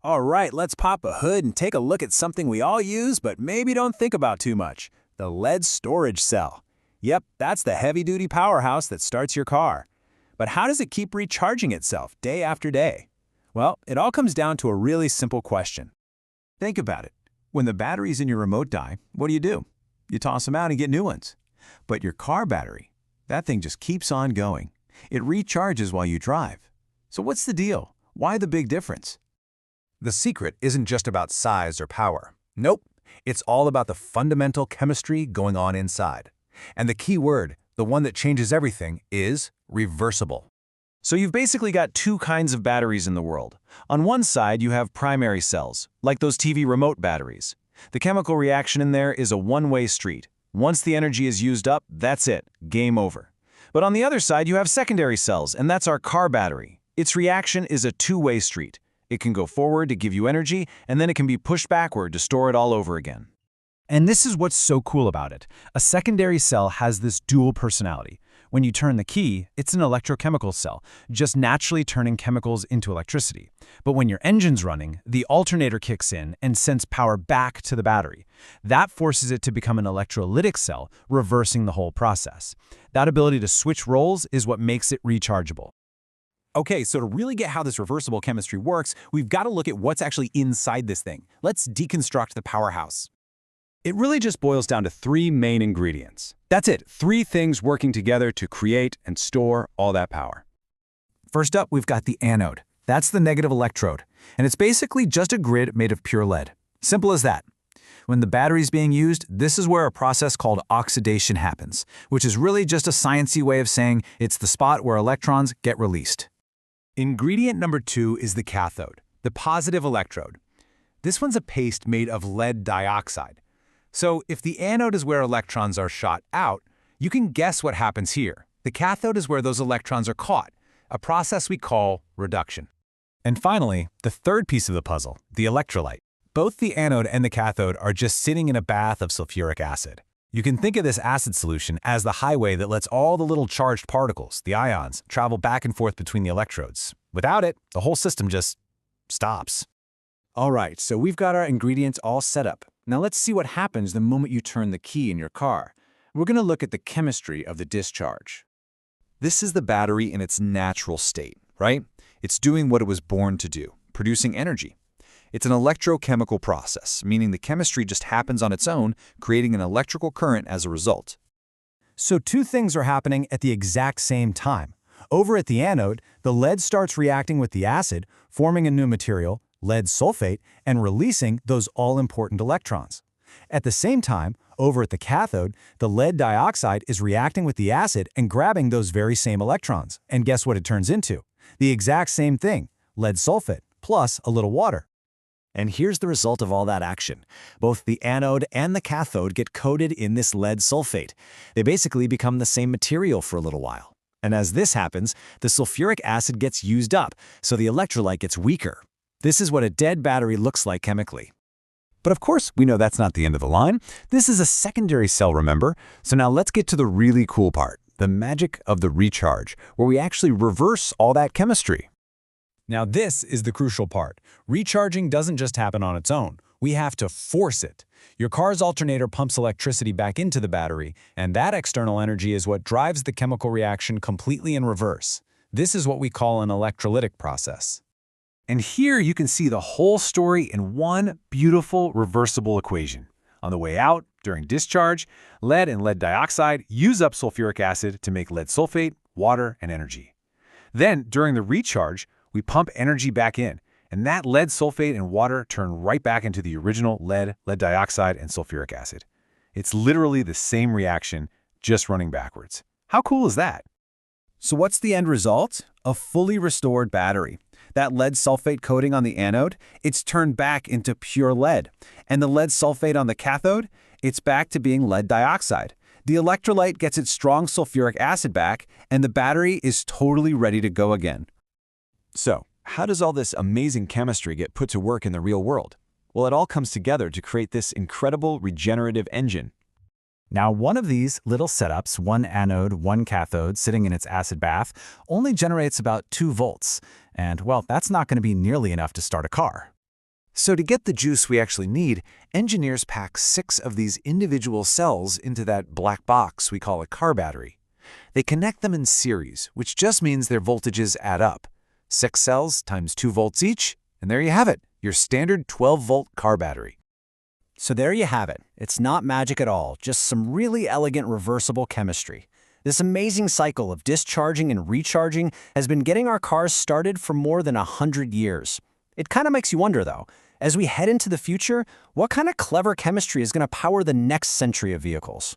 All right, let's pop a hood and take a look at something we all use but maybe don't think about too much, the lead storage cell. Yep, that's the heavy-duty powerhouse that starts your car. But how does it keep recharging itself day after day? Well, it all comes down to a really simple question. Think about it. When the batteries in your remote die, what do? You toss them out and get new ones. But your car battery, that thing just keeps on going. It recharges while you drive. So what's the deal? Why the big difference? The secret isn't just about size or power. Nope, it's all about the fundamental chemistry going on inside. And the key word, the one that changes everything, is reversible. So you've basically got two kinds of batteries in the world. On one side, you have primary cells, like those TV remote batteries. The chemical reaction in there is a one-way street. Once the energy is used up, that's it, game over. But on the other side, you have secondary cells, and that's our car battery. Its reaction is a two-way street. It can go forward to give you energy, and then it can be pushed backward to store it all over again. And this is what's so cool about it. A secondary cell has this dual personality. When you turn the key, it's an electrochemical cell, just naturally turning chemicals into electricity. But when your engine's running, the alternator kicks in and sends power back to the battery. That forces it to become an electrolytic cell, reversing the whole process. That ability to switch roles is what makes it rechargeable. Okay, so to really get how this reversible chemistry works, we've got to look at what's actually inside this thing. Let's deconstruct the powerhouse. It really just boils down to three main ingredients. That's it, three things working together to create and store all that power. First up, we've got the anode. That's the negative electrode, and it's basically just a grid made of pure lead. Simple as that. When the battery's being used, this is where a process called oxidation happens, which is really just a sciencey way of saying it's the spot where electrons get released. Ingredient number 2 is the cathode, the positive electrode. This one's a paste made of lead dioxide. So if the anode is where electrons are shot out, you can guess what happens here. The cathode is where those electrons are caught, a process we call reduction. And finally, the third piece of the puzzle, the electrolyte. Both the anode and the cathode are just sitting in a bath of sulfuric acid. You can think of this acid solution as the highway that lets all the little charged particles, the ions, travel back and forth between the electrodes. Without it, the whole system just stops. All right, so we've got our ingredients all set up. Now let's see what happens the moment you turn the key in your car. We're going to look at the chemistry of the discharge. This is the battery in its natural state, right? It's doing what it was born to do, producing energy. It's an electrochemical process, meaning the chemistry just happens on its own, creating an electrical current as a result. So two things are happening at the exact same time. Over at the anode, the lead starts reacting with the acid, forming a new material, lead sulfate, and releasing those all-important electrons. At the same time, over at the cathode, the lead dioxide is reacting with the acid and grabbing those very same electrons. And guess what it turns into? The exact same thing, lead sulfate, plus a little water. And here's the result of all that action. Both the anode and the cathode get coated in this lead sulfate. They basically become the same material for a little while. And as this happens, the sulfuric acid gets used up, so the electrolyte gets weaker. This is what a dead battery looks like chemically. But of course, we know that's not the end of the line. This is a secondary cell, remember? So now let's get to the really cool part, the magic of the recharge, where we actually reverse all that chemistry. Now this is the crucial part. Recharging doesn't just happen on its own. We have to force it. Your car's alternator pumps electricity back into the battery, and that external energy is what drives the chemical reaction completely in reverse. This is what we call an electrolytic process. And here you can see the whole story in one beautiful reversible equation. On the way out, during discharge, lead and lead dioxide use up sulfuric acid to make lead sulfate, water, and energy. Then, during the recharge, we pump energy back in, and that lead sulfate and water turn right back into the original lead, lead dioxide, and sulfuric acid. It's literally the same reaction, just running backwards. How cool is that? So what's the end result? A fully restored battery. That lead sulfate coating on the anode, it's turned back into pure lead. And the lead sulfate on the cathode, it's back to being lead dioxide. The electrolyte gets its strong sulfuric acid back, and the battery is totally ready to go again. So, how does all this amazing chemistry get put to work in the real world? Well, it all comes together to create this incredible regenerative engine. Now, one of these little setups, one anode, one cathode, sitting in its acid bath, only generates about 2 volts. And, well, that's not going to be nearly enough to start a car. So to get the juice we actually need, engineers pack 6 of these individual cells into that black box we call a car battery. They connect them in series, which just means their voltages add up. 6 cells times 2 volts each, and there you have it, your standard 12-volt car battery. So there you have it. It's not magic at all, just some really elegant reversible chemistry. This amazing cycle of discharging and recharging has been getting our cars started for more than 100 years. It kind of makes you wonder, though, as we head into the future, what kind of clever chemistry is going to power the next century of vehicles?